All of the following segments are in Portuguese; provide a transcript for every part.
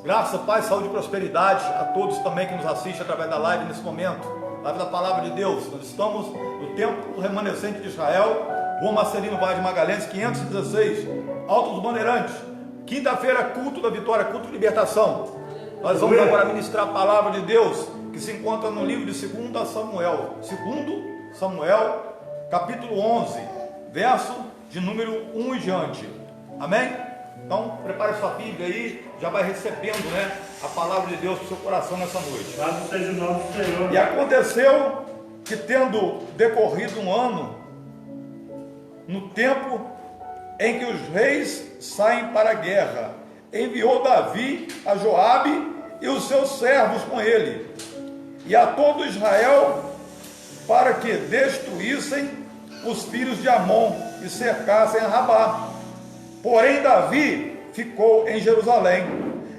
Graça, paz, saúde e prosperidade a todos também que nos assistem através da live nesse momento, live da Palavra de Deus. Nós estamos no templo remanescente de Israel, Rua Marcelino Vaz de Magalhães, 516, Alto dos Bandeirantes. Quinta-feira, culto da vitória, culto de libertação. Nós vamos agora ministrar a Palavra de Deus, que se encontra no livro de 2 Samuel, capítulo 11, verso de número 1 e diante. Amém? Então, prepare sua Bíblia aí, já vai recebendo, a palavra de Deus para o seu coração nessa noite. Louvado seja o nome do Senhor. E aconteceu que, tendo decorrido um ano, no tempo em que os reis saem para a guerra, enviou Davi a Joabe e os seus servos com ele, e a todo Israel, para que destruíssem os filhos de Amon e cercassem a Rabá. Porém Davi ficou em Jerusalém.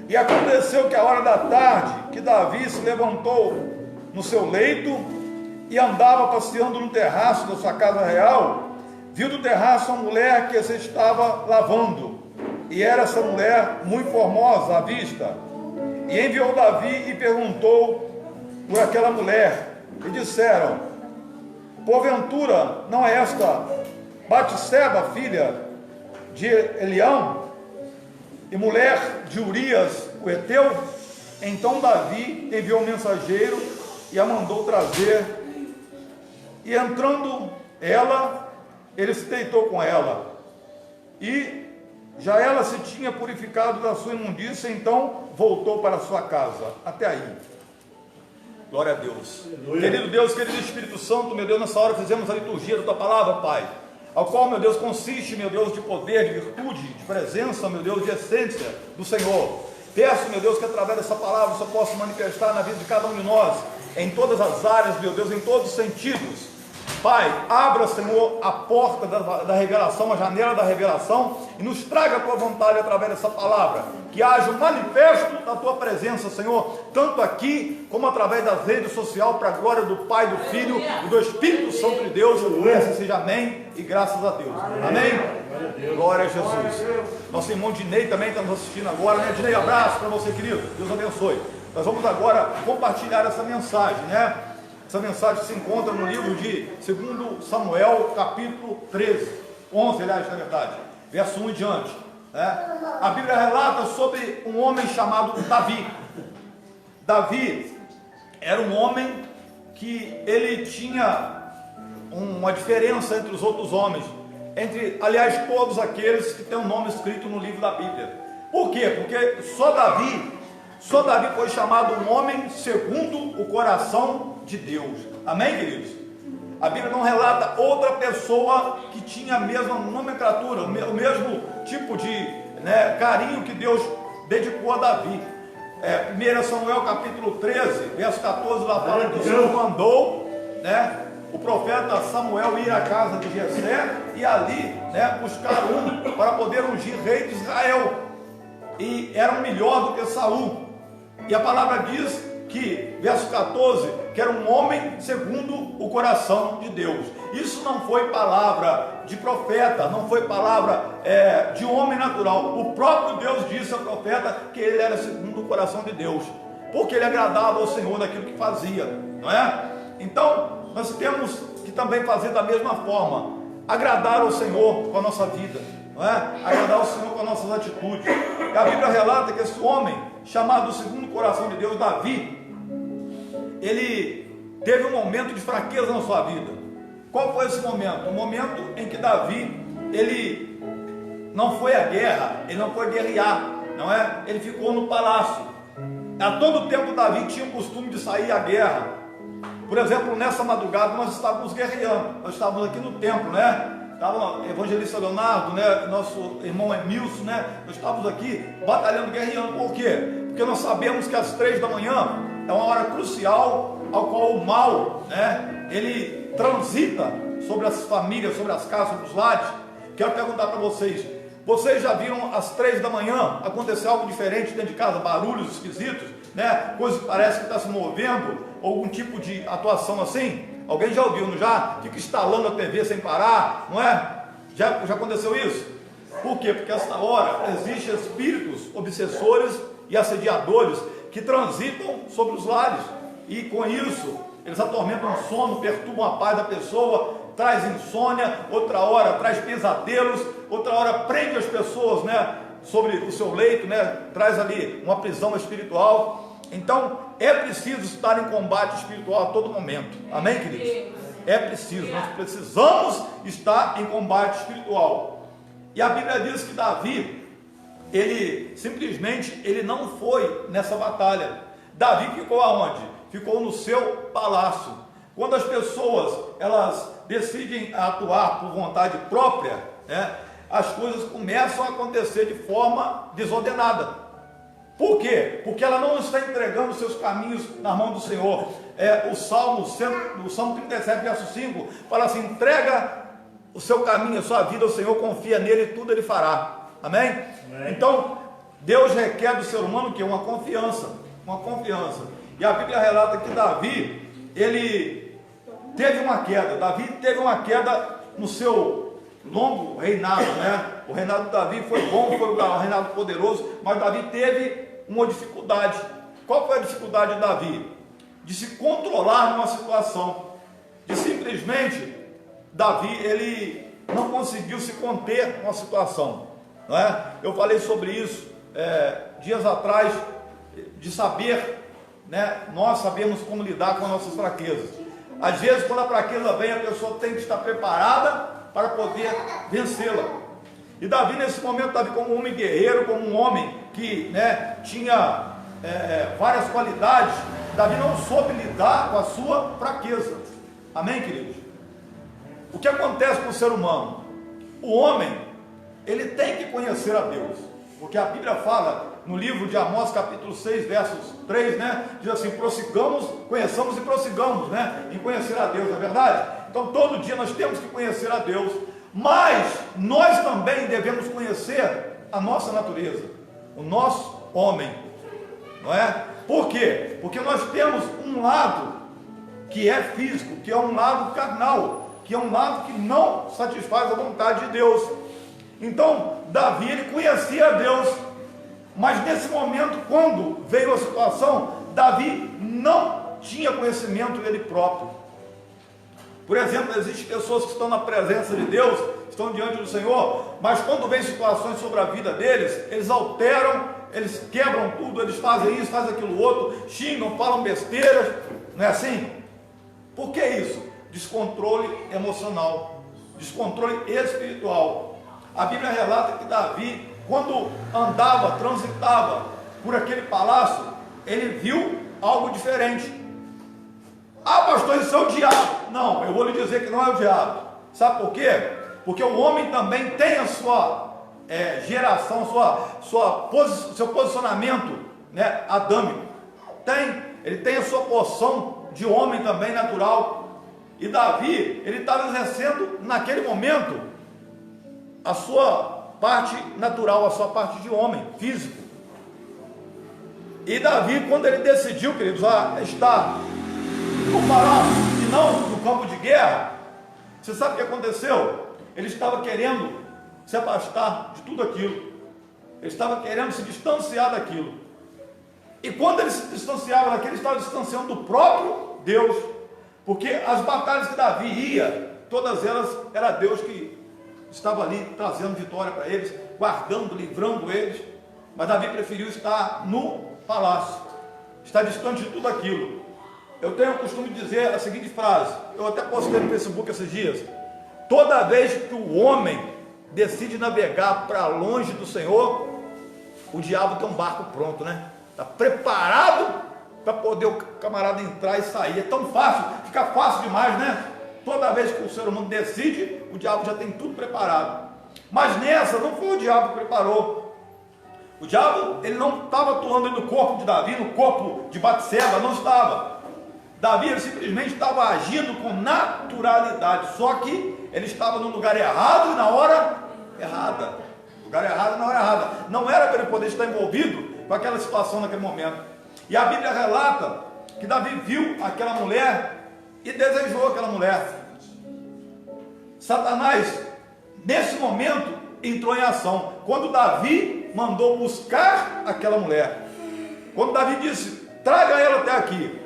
E aconteceu que a hora da tarde, que Davi se levantou no seu leito e andava passeando no terraço da sua casa real, viu do terraço uma mulher que se estava lavando, e era essa mulher muito formosa à vista. E enviou Davi e perguntou por aquela mulher, e disseram: porventura não é esta Batseba, filha de Elião, e mulher de Urias, o Heteu? Então Davi enviou um mensageiro e a mandou trazer, e entrando ela, ele se deitou com ela, e já ela se tinha purificado da sua imundícia, então voltou para a sua casa. Até aí. Glória a Deus. Aleluia. Querido Deus, querido Espírito Santo, meu Deus, nessa hora fizemos a liturgia da tua palavra, Pai, ao qual, meu Deus, consiste, meu Deus, de poder, de virtude, de presença, meu Deus, de essência do Senhor. Peço, meu Deus, que através dessa palavra só possa manifestar na vida de cada um de nós, em todas as áreas, meu Deus, em todos os sentidos. Pai, abra, Senhor, a porta da revelação, a janela da revelação, e nos traga a tua vontade através dessa palavra, que haja um manifesto da tua presença, Senhor, tanto aqui, como através das redes sociais, para a glória do Pai, do Filho e do Espírito Santo de Deus. Assim seja, amém, e graças a Deus. Amém? Glória a Jesus. Nosso irmão Dinei também está nos assistindo agora, Dinei, abraço para você, querido, Deus abençoe. Nós vamos agora compartilhar essa mensagem, Essa mensagem se encontra no livro de 2 Samuel, capítulo 13, 11, aliás, na verdade, verso 1 e diante. A Bíblia relata sobre um homem chamado Davi. Davi era um homem que ele tinha uma diferença entre os outros homens, aliás, todos aqueles que têm um nome escrito no livro da Bíblia. Por quê? Porque só Davi foi chamado um homem segundo o coração de Deus. Amém, queridos? A Bíblia não relata outra pessoa que tinha a mesma nomenclatura, o mesmo tipo de carinho que Deus dedicou a Davi. 1 Samuel capítulo 13, verso 14, lá fala que o Senhor mandou o profeta Samuel ir à casa de Jessé e ali buscar um para poder ungir rei de Israel, e era um melhor do que Saul. E a palavra diz que, verso 14, que era um homem segundo o coração de Deus. Isso não foi palavra de profeta, não foi palavra de homem natural. O próprio Deus disse ao profeta que ele era segundo o coração de Deus, porque ele agradava ao Senhor naquilo que fazia, não é? Então, nós temos que também fazer da mesma forma, agradar ao Senhor com a nossa vida, não é? Agradar ao Senhor com as nossas atitudes. E a Bíblia relata que esse homem, chamado segundo o coração de Deus, Davi, ele teve um momento de fraqueza na sua vida. Qual foi esse momento? O momento em que Davi, ele não foi à guerra, ele não foi guerrear, não é? Ele ficou no palácio. A todo tempo Davi tinha o costume de sair à guerra. Por exemplo, nessa madrugada nós estávamos guerreando, nós estávamos aqui no templo, Estava o evangelista Leonardo, nosso irmão Emilson, nós estávamos aqui batalhando, guerreando. Por quê? Porque nós sabemos que às 3 da manhã é uma hora crucial, ao qual o mal, ele transita sobre as famílias, sobre as casas, sobre os lares. Quero perguntar para vocês já viram às 3 da manhã acontecer algo diferente dentro de casa, barulhos esquisitos, coisa que parece que está se movendo, algum tipo de atuação assim? Alguém já ouviu, não já? Fica instalando a TV sem parar, não é? Já aconteceu isso? Por quê? Porque essa hora existem espíritos obsessores e assediadores que transitam sobre os lares, e com isso eles atormentam o sono, perturbam a paz da pessoa, traz insônia, outra hora traz pesadelos, outra hora prende as pessoas, né, sobre o seu leito, né, traz ali uma prisão espiritual. Então é preciso estar em combate espiritual a todo momento, amém, queridos? É preciso, nós precisamos estar em combate espiritual. E a Bíblia diz que Davi, ele simplesmente, ele não foi nessa batalha. Davi ficou aonde? Ficou no seu palácio. Quando as pessoas, elas decidem atuar por vontade própria, né, as coisas começam a acontecer de forma desordenada. Por quê? Porque ela não está entregando seus caminhos na mão do Senhor. O Salmo 37, verso 5, fala assim: entrega o seu caminho, a sua vida ao Senhor, confia nele e tudo ele fará. Amém? Amém. Então, Deus requer do ser humano que uma confiança. E a Bíblia relata que Davi, ele teve uma queda. Davi teve uma queda no seu longo reinado, né? O reinado de Davi foi bom, foi um reinado poderoso, mas Davi teve uma dificuldade. Qual foi a dificuldade de Davi? De se controlar numa situação, de simplesmente Davi, ele não conseguiu se conter numa situação, não é? Eu falei sobre isso dias atrás, de saber, né, nós sabemos como lidar com as nossas fraquezas. Às vezes, quando a fraqueza vem, a pessoa tem que estar preparada para poder vencê-la. E Davi, nesse momento, Davi, como um homem guerreiro, como um homem que, né, tinha várias qualidades, Davi não soube lidar com a sua fraqueza. Amém, queridos? O que acontece com o ser humano? O homem, ele tem que conhecer a Deus, porque a Bíblia fala no livro de Amós, capítulo 6, versos 3, né? Diz assim: prossigamos, conheçamos e prossigamos, né, em conhecer a Deus, não é verdade? Então todo dia nós temos que conhecer a Deus, mas nós também devemos conhecer a nossa natureza, o nosso homem, não é? Por quê? Porque nós temos um lado que é físico, que é um lado carnal, que é um lado que não satisfaz a vontade de Deus. Então Davi, ele conhecia a Deus, mas nesse momento, quando veio a situação, Davi não tinha conhecimento dele próprio. Por exemplo, existem pessoas que estão na presença de Deus, estão diante do Senhor, mas quando vem situações sobre a vida deles, eles alteram, eles quebram tudo, eles fazem isso, fazem aquilo outro, xingam, falam besteiras, não é assim? Por que isso? Descontrole emocional, descontrole espiritual. A Bíblia relata que Davi, quando andava, transitava por aquele palácio, ele viu algo diferente. Ah, pastor, isso é o diabo. Não, eu vou lhe dizer que não é o diabo. Sabe por quê? Porque o homem também tem a sua geração, seu posicionamento, né, adâmico. Ele tem a sua porção de homem também natural. E Davi, ele estava exercendo naquele momento a sua parte natural, a sua parte de homem, físico. E Davi, quando ele decidiu, queridos, a estar no palácio e não no campo de guerra, você sabe o que aconteceu? Ele estava querendo se afastar de tudo aquilo, ele estava querendo se distanciar daquilo. E quando ele se distanciava daquilo, ele estava distanciando do próprio Deus, porque as batalhas que Davi ia, todas elas era Deus que estava ali trazendo vitória para eles, guardando, livrando eles. Mas Davi preferiu estar no palácio, estar distante de tudo aquilo. Eu tenho o costume de dizer a seguinte frase, eu até postei no Facebook esses dias: toda vez que o homem decide navegar para longe do Senhor, o diabo tem um barco pronto, né? Está preparado para poder o camarada entrar e sair. É tão fácil, fica fácil demais, né? Toda vez que o ser humano decide, o diabo já tem tudo preparado. Mas nessa não foi o diabo que preparou. O diabo, ele não estava atuando no corpo de Davi, no corpo de Batseba, não estava. Davi, ele simplesmente estava agindo com naturalidade, só que ele estava no lugar errado e na hora errada. Lugar errado e na hora errada. Não era para ele poder estar envolvido com aquela situação naquele momento. E a Bíblia relata que Davi viu aquela mulher e desejou aquela mulher. Satanás, nesse momento, entrou em ação. Quando Davi mandou buscar aquela mulher, quando Davi disse, traga ela até aqui,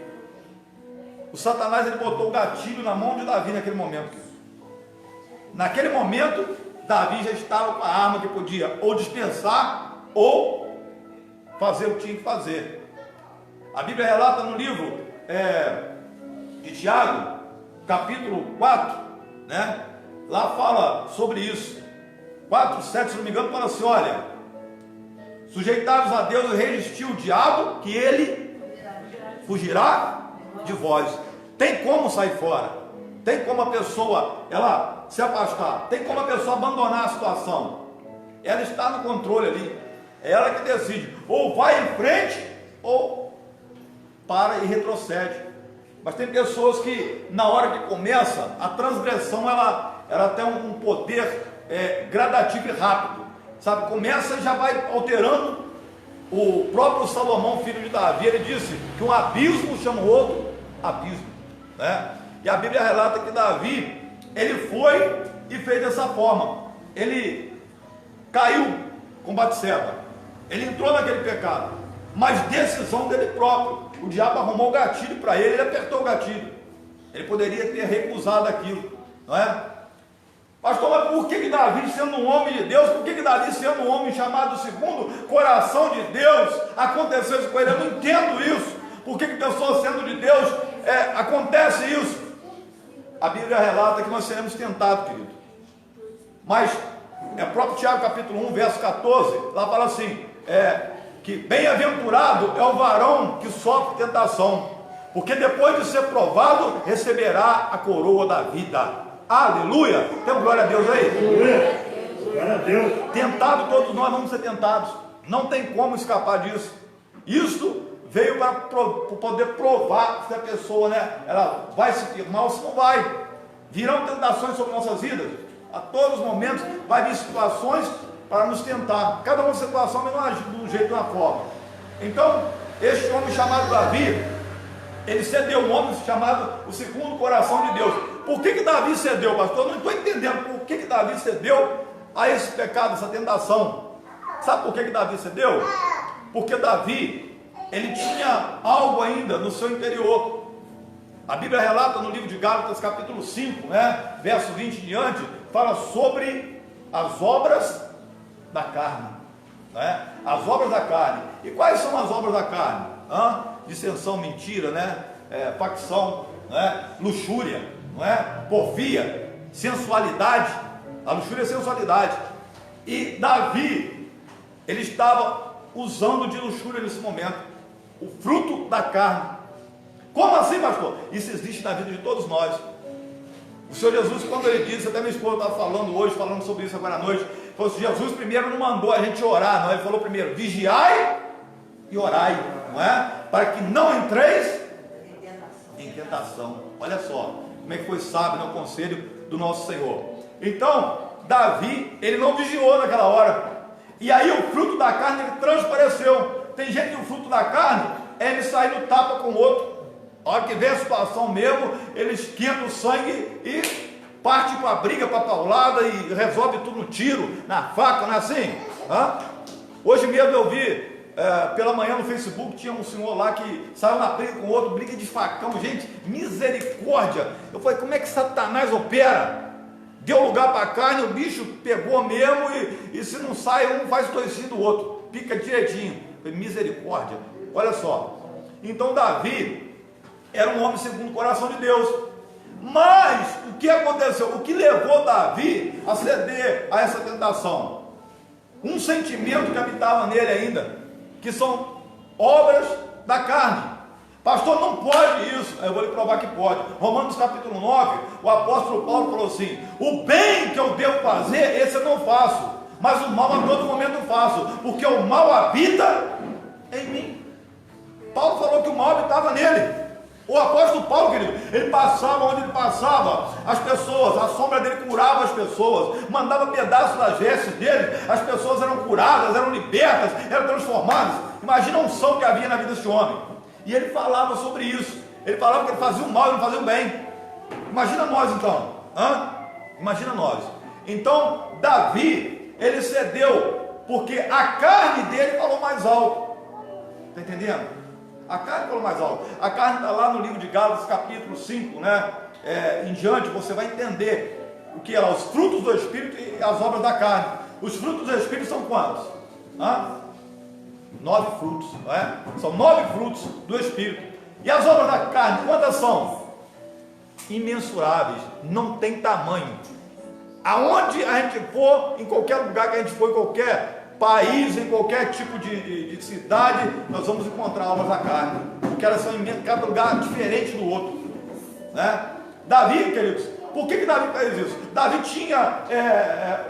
o Satanás ele botou o gatilho na mão de Davi naquele momento. Naquele momento, Davi já estava com a arma que podia ou dispensar ou fazer o que tinha que fazer. A Bíblia relata no livro de Tiago, capítulo 4, né? Lá fala sobre isso. 4:7, se não me engano, fala assim, olha, sujeitados a Deus e resistir o diabo, que ele fugirá de vós. Tem como sair fora, tem como a pessoa ela se afastar, tem como a pessoa abandonar a situação. Ela está no controle ali, é ela que decide, ou vai em frente ou para e retrocede. Mas tem pessoas que na hora que começa a transgressão ela tem um poder gradativo e rápido, sabe? Começa e já vai alterando. O próprio Salomão, filho de Davi, ele disse que um abismo chama o outro abismo, né? E a Bíblia relata que Davi, ele foi e fez dessa forma. Ele caiu com Batseba, ele entrou naquele pecado, mas decisão dele próprio. O diabo arrumou o gatilho para ele, ele apertou o gatilho. Ele poderia ter recusado aquilo, não é? Pastor, mas por que Davi, sendo um homem de Deus, por que Davi, sendo um homem chamado segundo coração de Deus, aconteceu isso com ele? Eu não entendo isso. Por que pessoas sendo de Deus, acontece isso? A Bíblia relata que nós seremos tentados, querido. Mas, próprio Tiago capítulo 1, verso 14, lá fala assim, que bem-aventurado é o varão que sofre tentação, porque depois de ser provado, receberá a coroa da vida. Aleluia! Tem glória a Deus aí? Glória a Deus. Tentado, todos nós vamos ser tentados. Não tem como escapar disso. Isto veio para poder provar se a pessoa, né, ela vai se firmar ou se não vai. Virão tentações sobre nossas vidas. A todos os momentos vai vir situações para nos tentar. Cada uma situação de um jeito, de uma forma. Então, este homem chamado Davi, ele cedeu, um homem chamado o segundo coração de Deus. Por que Davi cedeu, pastor? Eu não estou entendendo por que Davi cedeu a esse pecado, essa tentação. Sabe por que Davi cedeu? Porque Davi, ele tinha algo ainda no seu interior. A Bíblia relata no livro de Gálatas capítulo 5, né, verso 20 em diante, fala sobre as obras da carne, né? As obras da carne. E quais são as obras da carne? Dissensão, mentira, né? Facção, né? Luxúria, não é? Porfia, sensualidade. A luxúria é sensualidade. E Davi, ele estava usando de luxúria nesse momento, o fruto da carne. Como assim, pastor? Isso existe na vida de todos nós. O Senhor Jesus, quando ele disse, até minha esposa estava falando hoje, falando sobre isso agora à noite, falou assim, Jesus primeiro não mandou a gente orar, não, ele falou primeiro, vigiai e orai, não é? Para que não entreis em tentação. Olha só, como é que foi sábio no conselho do nosso Senhor. Então, Davi, ele não vigiou naquela hora, e aí o fruto da carne, ele transpareceu. Tem gente que o fruto da carne, é ele sair no tapa com o outro. A hora que vem a situação mesmo, ele esquenta o sangue e parte para a briga, para a paulada e resolve tudo no tiro, na faca, não é assim? Hoje mesmo eu vi, pela manhã no Facebook, tinha um senhor lá que saiu na briga com o outro, briga de facão, gente, misericórdia. Eu falei, como é que Satanás opera? Deu lugar para a carne, o bicho pegou mesmo e se não sai, um faz toicinho do outro, pica direitinho. Eu falei, misericórdia, olha só. Então Davi era um homem segundo o coração de Deus. Mas o que aconteceu? O que levou Davi a ceder a essa tentação? Um sentimento que habitava nele ainda, que são obras da carne. Pastor, não pode isso. Eu vou lhe provar que pode. Romanos capítulo 9, o apóstolo Paulo falou assim, o bem que eu devo fazer, esse eu não faço, mas o mal a todo momento eu faço, porque o mal habita em mim. Paulo falou que o mal habitava nele. O apóstolo Paulo, querido, ele passava onde ele passava, as pessoas, a sombra dele curava as pessoas, mandava pedaços das vestes dele, as pessoas eram curadas, eram libertas, eram transformadas. Imagina a unção que havia na vida desse homem. E ele falava sobre isso. Ele falava que ele fazia o mal e não fazia o bem. Imagina nós então, Imagina nós. Então, Davi, ele cedeu, porque a carne dele falou mais alto. Está entendendo? A carne falou mais alto. A carne está lá no livro de Gálatas, capítulo 5, né? Em diante, você vai entender o que é lá, os frutos do Espírito e as obras da carne. Os frutos do Espírito são quantos? 9 frutos, não é? São 9 frutos do Espírito. E as obras da carne, quantas são? Imensuráveis, não tem tamanho. Aonde a gente for, em qualquer lugar que a gente for, em qualquer país, em qualquer tipo de cidade, nós vamos encontrar obras da carne, porque elas são imensas, cada lugar diferente do outro, né? Davi, queridos, por que Davi fez isso? Davi tinha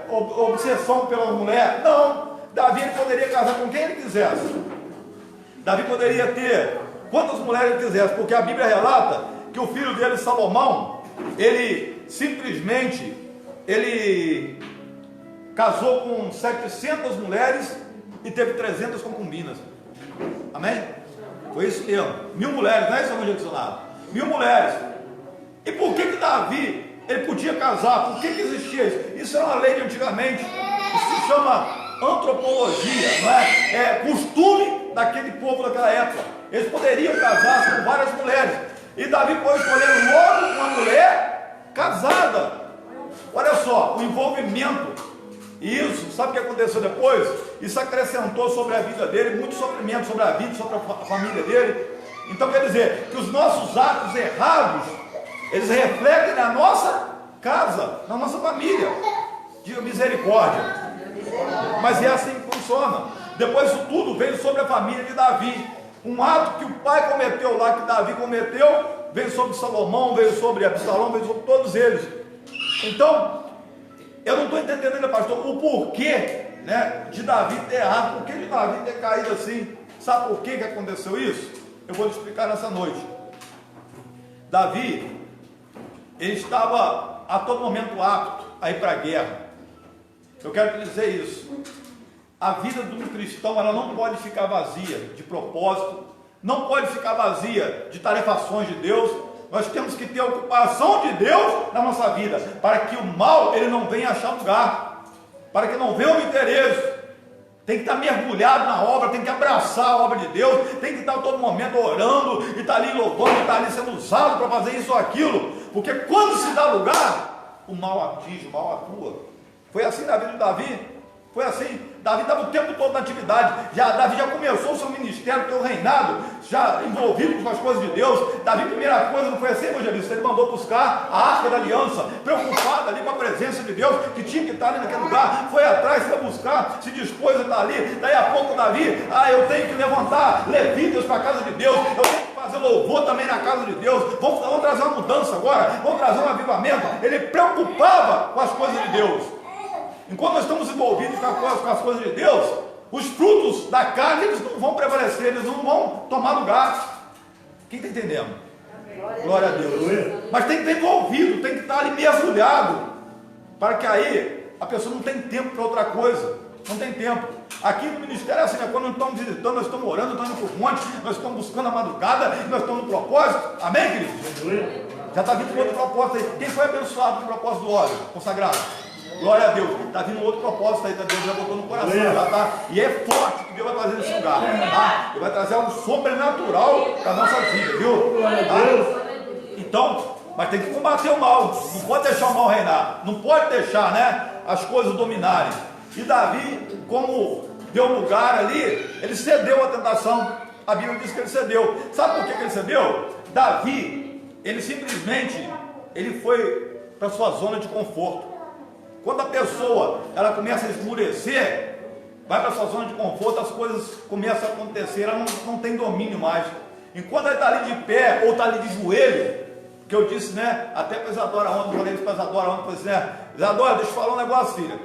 obsessão pela mulher? Não. Davi ele poderia casar com quem ele quisesse. Davi poderia ter quantas mulheres ele quisesse, porque a Bíblia relata que o filho dele, Salomão, ele simplesmente casou com 700 mulheres e teve 300 concubinas. Amém? Foi isso mesmo. 1000 mulheres, não é isso, meu dicionário? 1000 mulheres. E por que Davi ele podia casar? Por que existia isso? Isso era uma lei de antigamente. Isso se chama antropologia, não é? É costume daquele povo daquela época. Eles poderiam casar com várias mulheres. E Davi foi escolher logo uma mulher casada. Olha só, o envolvimento. E isso, sabe o que aconteceu depois? Isso acrescentou sobre a vida dele muito sofrimento, sobre a vida, sobre a família dele. Então quer dizer que os nossos atos errados, eles refletem na nossa casa, na nossa família. Diga misericórdia. Mas é assim que funciona. Depois isso tudo veio sobre a família de Davi. Um ato que o pai cometeu lá, que Davi cometeu, veio sobre Salomão, veio sobre Absalão, veio sobre todos eles. Então, eu não estou entendendo ainda, pastor, o porquê, né, de Davi ter errado, por que de Davi ter caído assim. Sabe por que aconteceu isso? Eu vou te explicar nessa noite. Davi, ele estava a todo momento apto a ir para a guerra. Eu quero te dizer isso. A vida de um cristão, ela não pode ficar vazia de propósito, não pode ficar vazia de tarefações de Deus. Nós temos que ter a ocupação de Deus na nossa vida, para que o mal ele não venha achar lugar, para que não venha o interesse. Tem que estar mergulhado na obra, tem que abraçar a obra de Deus, tem que estar a todo momento orando, e estar ali louvando, e estar ali sendo usado para fazer isso ou aquilo, porque quando se dá lugar, o mal atinge, o mal atua. Foi assim na vida de Davi, foi assim. Davi estava o tempo todo na atividade. Davi já começou o seu ministério, o seu reinado, já envolvido com as coisas de Deus. Davi, primeira coisa, não foi assim, evangelista, ele mandou buscar a arca da aliança, preocupado ali com a presença de Deus, que tinha que estar ali naquele lugar, foi atrás, foi buscar, se dispôs a estar ali. Daí a pouco Davi, eu tenho que levantar levitas para a casa de Deus, eu tenho que fazer louvor também na casa de Deus, vamos trazer uma mudança agora, vamos trazer um avivamento. Ele preocupava com as coisas de Deus. Enquanto nós estamos envolvidos com as coisas de Deus, os frutos da carne, eles não vão prevalecer, eles não vão tomar lugar. Quem está entendendo? Glória a Deus. Mas tem que estar envolvido, tem que estar ali mergulhado, para que aí a pessoa não tem tempo para outra coisa. Não tem tempo. Aqui no ministério é assim, né? Quando nós estamos visitando, nós estamos orando, nós estamos indo para o monte, nós estamos buscando a madrugada, nós estamos no propósito. Amém, queridos? Já está vindo outro propósito aí. Quem foi abençoado no propósito do óleo consagrado? Glória a Deus, está vindo outro propósito aí, Deus já botou no coração, já tá, e é forte que Deus vai trazer nesse lugar, tá? Ele vai trazer algo sobrenatural para a nossa vida, viu? Tá? Então, mas tem que combater o mal, não pode deixar o mal reinar, não pode deixar, né, as coisas dominarem. E Davi, como deu lugar ali, ele cedeu à tentação. A Bíblia diz que ele cedeu. Sabe por que ele cedeu? Davi, ele simplesmente, ele foi para sua zona de conforto. Quando a pessoa ela começa a esmurecer, vai para a sua zona de conforto, as coisas começam a acontecer, ela não tem domínio mais. Enquanto ela está ali de pé ou está ali de joelho, que eu disse, né? Até para Isadora ontem, falei isso para Isadora ontem, falei assim, né? Isadora, deixa eu falar um negócio, filha.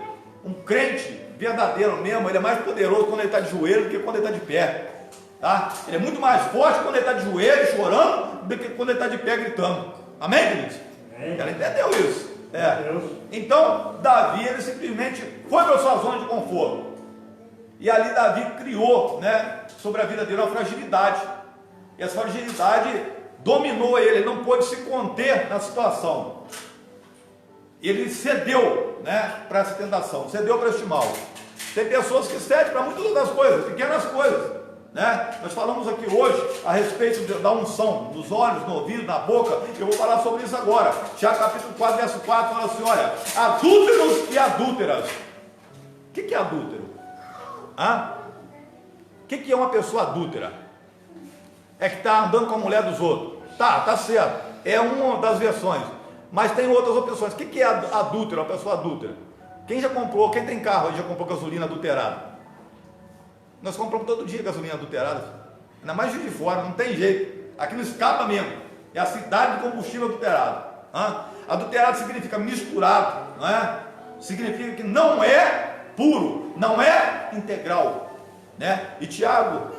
Um crente verdadeiro mesmo, ele é mais poderoso quando ele está de joelho do que quando ele está de pé. Tá? Ele é muito mais forte quando ele está de joelho chorando do que quando ele está de pé gritando. Amém, queridos? Ela entendeu isso. Então Davi, ele simplesmente foi para a sua zona de conforto, e ali Davi criou, né, sobre a vida dele uma fragilidade, e essa fragilidade dominou ele não pôde se conter na situação. ele cedeu, né, para essa tentação, cedeu para este mal. Tem pessoas que cedem para muitas outras coisas, pequenas coisas, né? Nós falamos aqui hoje a respeito da unção, nos olhos, no ouvido, na boca. Eu vou falar sobre isso agora. Tiago capítulo 4, verso 4, fala assim, olha, adúlteros e adúlteras. O que é adúltero? O que é uma pessoa adúltera? É que está andando com a mulher dos outros. Tá certo, é uma das versões, mas tem outras opções. O que é adúltero, uma pessoa adúltera? Quem tem carro já comprou gasolina adulterada? Nós compramos todo dia gasolina adulterada, ainda mais de fora, não tem jeito, aqui não escapa mesmo, é a cidade de combustível adulterado. Adulterado significa misturado, não é? Significa que não é puro, não é integral, né? E Tiago,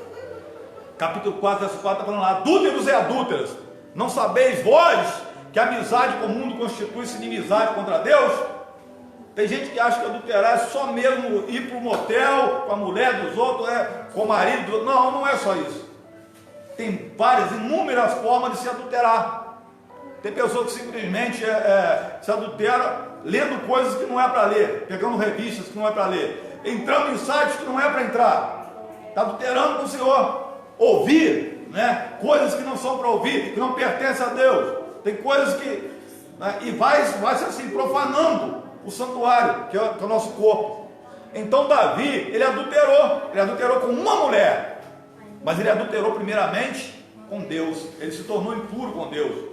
capítulo 4, verso 4, está falando lá, adúlteros e adúlteras, não sabeis vós que a amizade com o mundo constitui-se inimizade contra Deus? Tem gente que acha que adulterar é só mesmo ir para o motel com a mulher dos outros, com o marido dos outros. Não é só isso. Tem várias, inúmeras formas de se adulterar. Tem pessoas que simplesmente se adultera lendo coisas que não é para ler, pegando revistas que não é para ler, entrando em sites que não é para entrar. Está adulterando com o Senhor. Ouvir, né, coisas que não são para ouvir, que não pertencem a Deus. Tem coisas que... né, e vai se assim, profanando o santuário, que é o nosso corpo. Então Davi, ele adulterou com uma mulher, mas ele adulterou primeiramente com Deus. Ele se tornou impuro com Deus.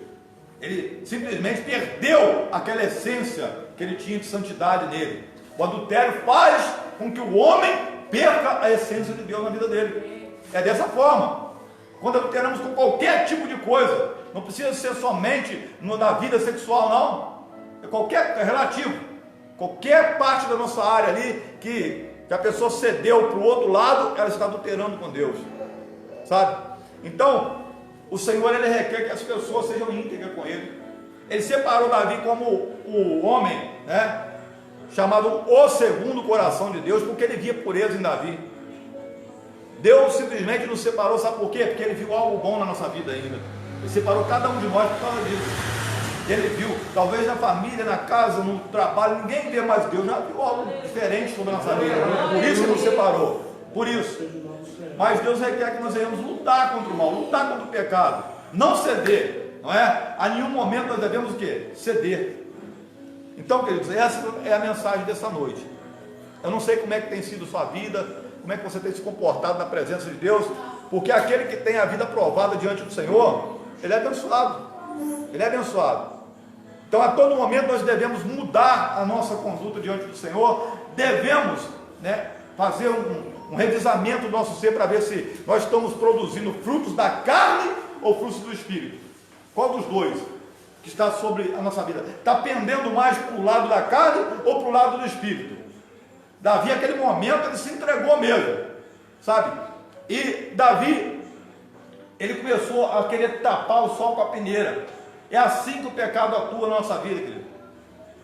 Ele simplesmente perdeu aquela essência que ele tinha de santidade nele. O adultério faz com que o homem perca a essência de Deus na vida dele. É dessa forma. Quando adulteramos com qualquer tipo de coisa, não precisa ser somente na vida sexual, não. É relativo. Qualquer parte da nossa área ali que a pessoa cedeu para o outro lado, ela está adulterando com Deus, sabe? Então, o Senhor, ele requer que as pessoas sejam íntegras com Ele. Ele separou Davi como o homem, né, chamado o segundo coração de Deus, porque ele via pureza em Davi. Deus simplesmente nos separou, sabe por quê? Porque Ele viu algo bom na nossa vida ainda. Ele separou cada um de nós por causa disso. Ele viu, talvez na família, na casa, no trabalho, ninguém vê mais Deus, já viu algo diferente sobre a nossa vida. Por isso Ele nos separou. Por isso. Mas Deus requer que nós venhamos lutar contra o mal, lutar contra o pecado, não ceder, não é? A nenhum momento nós devemos o quê? Ceder. Então, queridos, essa é a mensagem dessa noite. Eu não sei como é que tem sido a sua vida, como é que você tem se comportado na presença de Deus, porque aquele que tem a vida provada diante do Senhor, ele é abençoado. Ele é abençoado. Então, a todo momento nós devemos mudar a nossa conduta diante do Senhor, devemos, né, fazer um revisamento do nosso ser para ver se nós estamos produzindo frutos da carne ou frutos do Espírito. Qual dos dois que está sobre a nossa vida? Está pendendo mais para o lado da carne ou para o lado do Espírito? Davi, naquele momento, ele se entregou mesmo, sabe? E Davi, ele começou a querer tapar o sol com a peneira. É assim que o pecado atua na nossa vida, querido.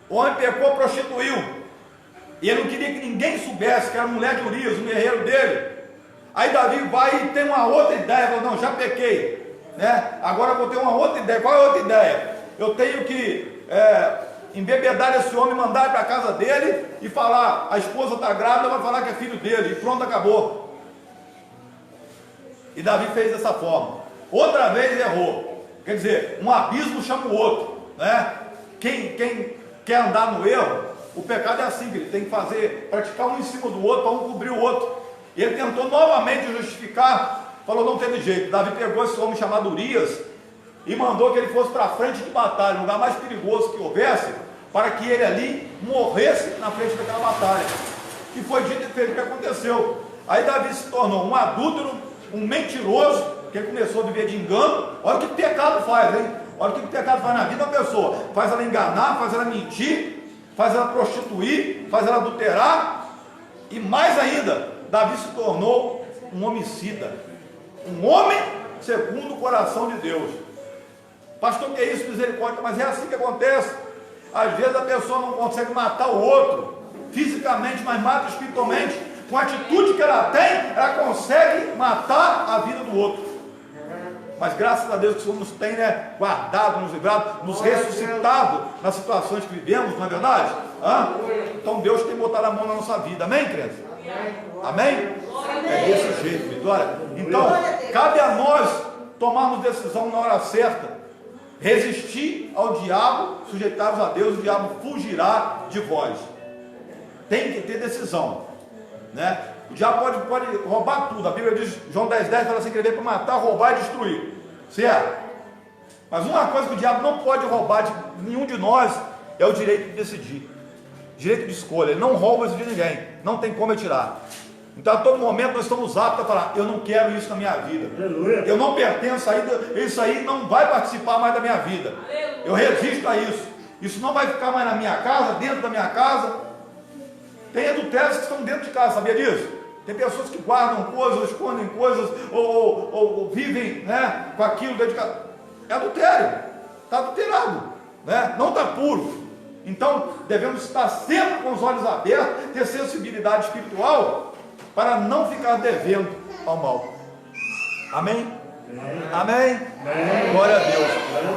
O homem pecou, prostituiu, e ele não queria que ninguém soubesse que era a mulher de Urias, o guerreiro dele. Aí Davi vai e tem uma outra ideia, fala, não, já pequei, né? Agora eu vou ter uma outra ideia. Qual é a outra ideia? Eu tenho que embebedar esse homem, mandar para a casa dele e falar, a esposa está grávida, vai falar que é filho dele, e pronto, acabou. E Davi fez dessa forma. Outra vez errou. Quer dizer, um abismo chama o outro, né? Quem quer andar no erro, o pecado é assim, ele tem que praticar um em cima do outro, para um cobrir o outro. E ele tentou novamente justificar, falou, não teve jeito. Davi pegou esse homem chamado Urias e mandou que ele fosse para a frente de batalha, o lugar mais perigoso que houvesse, para que ele ali morresse na frente daquela batalha. E foi dito e feito o que aconteceu. Aí Davi se tornou um adúltero, um mentiroso, que ele começou a viver de engano. Olha o que o pecado faz, hein? Olha o que o pecado faz na vida da pessoa. Faz ela enganar, faz ela mentir, faz ela prostituir, faz ela adulterar. E mais ainda, Davi se tornou um homicida. Um homem segundo o coração de Deus. Pastor, que é isso? Misericórdia. Mas é assim que acontece. Às vezes a pessoa não consegue matar o outro fisicamente, mas mata espiritualmente. Com a atitude que ela tem, ela consegue matar a vida do outro. mas graças a Deus que o Senhor nos tem, né, guardado, nos livrado, nos ressuscitado nas situações que vivemos, não é verdade? Então Deus tem botado a mão na nossa vida, amém, criança? Amém? É desse jeito, glória. Então, cabe a nós tomarmos decisão na hora certa, resistir ao diabo, sujeitar-vos a Deus, o diabo fugirá de vós. Tem que ter decisão, né? O diabo pode roubar tudo. A Bíblia diz, João 10,10 fala assim, que ele veio para matar, roubar e destruir, certo? Mas uma coisa que o diabo não pode roubar de nenhum de nós é o direito de decidir, direito de escolha. Ele não rouba isso de ninguém, não tem como tirar. Então a todo momento nós estamos aptos a falar, eu não quero isso na minha vida, eu não pertenço a isso, aí não vai participar mais da minha vida, eu resisto a isso não vai ficar mais na minha casa, dentro da minha casa. Tem adultérios que estão dentro de casa, sabia disso? Tem pessoas que guardam coisas, ou escondem coisas, ou vivem, né, com aquilo dentro de casa. É adultério, está adulterado, né? Não está puro. Então devemos estar sempre com os olhos abertos, ter sensibilidade espiritual, para não ficar devendo ao mal. Amém? Amém? Glória a Deus.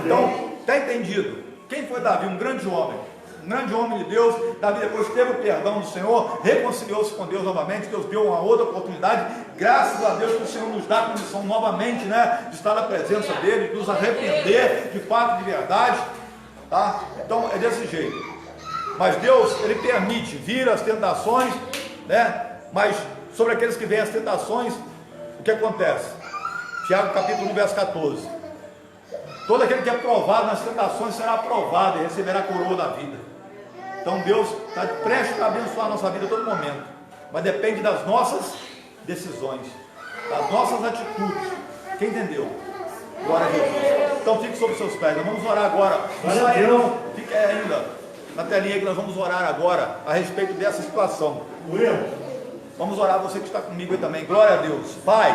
Então, está entendido? Quem foi Davi? Um grande homem de Deus. Davi depois teve o perdão do Senhor, reconciliou-se com Deus novamente. Deus deu uma outra oportunidade, graças a Deus que o Senhor nos dá a condição novamente, né, de estar na presença dele, de nos arrepender de fato, de verdade, tá? Então é desse jeito. Mas Deus, ele permite vir as tentações, né? Mas sobre aqueles que vêm as tentações, o que acontece? Tiago capítulo 1, verso 14. Todo aquele que é provado nas tentações será aprovado e receberá a coroa da vida. Então Deus está prestes a abençoar a nossa vida a todo momento, mas depende das nossas decisões, das nossas atitudes. Quem entendeu? Glória a Jesus. Então fique sobre os seus pés, nós vamos orar agora. Não saia não, fique ainda na telinha que nós vamos orar agora a respeito dessa situação. Vamos orar, você que está comigo aí também. Glória a Deus. Pai,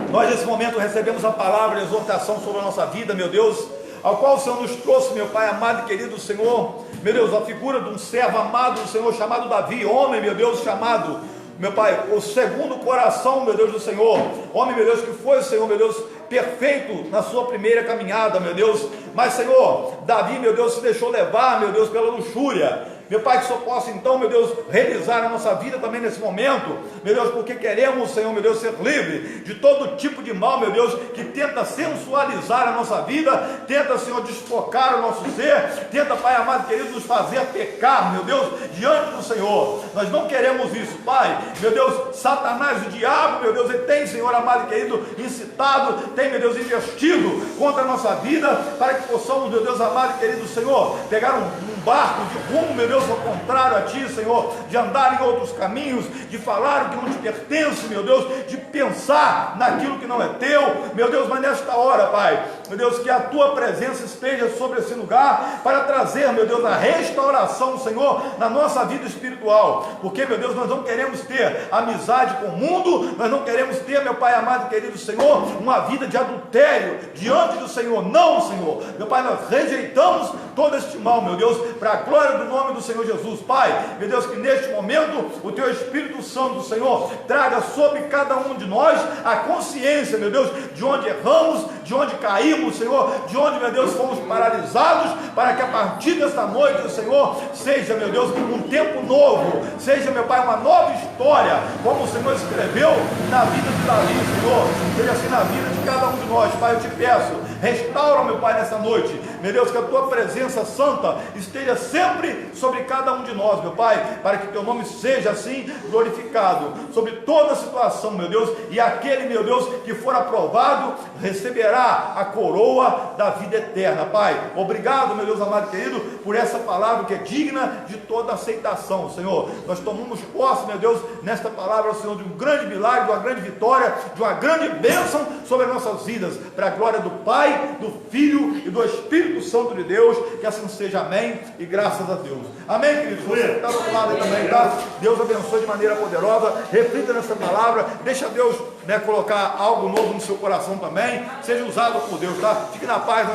nós nesse momento recebemos a palavra de exortação sobre a nossa vida, meu Deus, ao qual o Senhor nos trouxe, meu Pai amado e querido Senhor, meu Deus, a figura de um servo amado do Senhor, chamado Davi, homem, meu Deus, chamado, meu Pai, o segundo coração, meu Deus, do Senhor, homem, meu Deus, que foi, Senhor, meu Deus, perfeito na sua primeira caminhada, meu Deus, mas, Senhor, Davi, meu Deus, se deixou levar, meu Deus, pela luxúria. Meu Pai, que só possa então, meu Deus, realizar a nossa vida também nesse momento, meu Deus, porque queremos, Senhor, meu Deus, ser livre de todo tipo de mal, meu Deus, que tenta sensualizar a nossa vida, tenta, Senhor, desfocar o nosso ser, tenta, Pai amado querido, nos fazer pecar, meu Deus, diante do Senhor. Nós não queremos isso, Pai, meu Deus. Satanás, o diabo, meu Deus, ele tem, Senhor amado querido, incitado, tem, meu Deus, investido contra a nossa vida, para que possamos, meu Deus amado querido Senhor, pegar um barco de rumo, meu Deus, ao contrário a Ti, Senhor, de andar em outros caminhos, de falar o que não te pertence, meu Deus, de pensar naquilo que não é Teu, meu Deus. Mas nesta hora, Pai, meu Deus, que a Tua presença esteja sobre esse lugar, para trazer, meu Deus, a restauração, Senhor, na nossa vida espiritual, porque, meu Deus, nós não queremos ter amizade com o mundo, nós não queremos ter, meu Pai amado e querido Senhor, uma vida de adultério diante do Senhor. Não, Senhor, meu Pai, nós rejeitamos todo este mal, meu Deus, para a glória do nome do Senhor Jesus. Pai, meu Deus, que neste momento o Teu Espírito Santo, Senhor, traga sobre cada um de nós a consciência, meu Deus, de onde erramos, de onde caímos, Senhor, de onde, meu Deus, fomos paralisados, para que a partir desta noite, Senhor, seja, meu Deus, um tempo novo, seja, meu Pai, uma nova história, como o Senhor escreveu na vida de Davi, Senhor, seja assim na vida de cada um de nós. Pai, eu te peço, restaura, meu Pai, nessa noite, meu Deus, que a Tua presença santa esteja sempre sobre cada um de nós, meu Pai, para que Teu nome seja assim glorificado sobre toda a situação, meu Deus, e aquele, meu Deus, que for aprovado, receberá a coroa da vida eterna. Pai, obrigado, meu Deus amado e querido, por essa palavra que é digna de toda aceitação, Senhor. Nós tomamos posse, meu Deus, nesta palavra, Senhor, de um grande milagre, de uma grande vitória, de uma grande bênção sobre as nossas vidas, para a glória do Pai, do Filho e do Espírito Santo de Deus. Que assim seja, amém, e graças a Deus. Amém, queridos? Você que está do outro lado aí também, tá? Deus abençoe de maneira poderosa. Reflita nessa palavra, deixa Deus, né, colocar algo novo no seu coração também. Seja usado por Deus, tá? Fique na paz,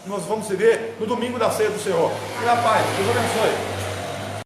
nós vamos se ver no domingo da ceia do Senhor. Fique na paz, Deus abençoe.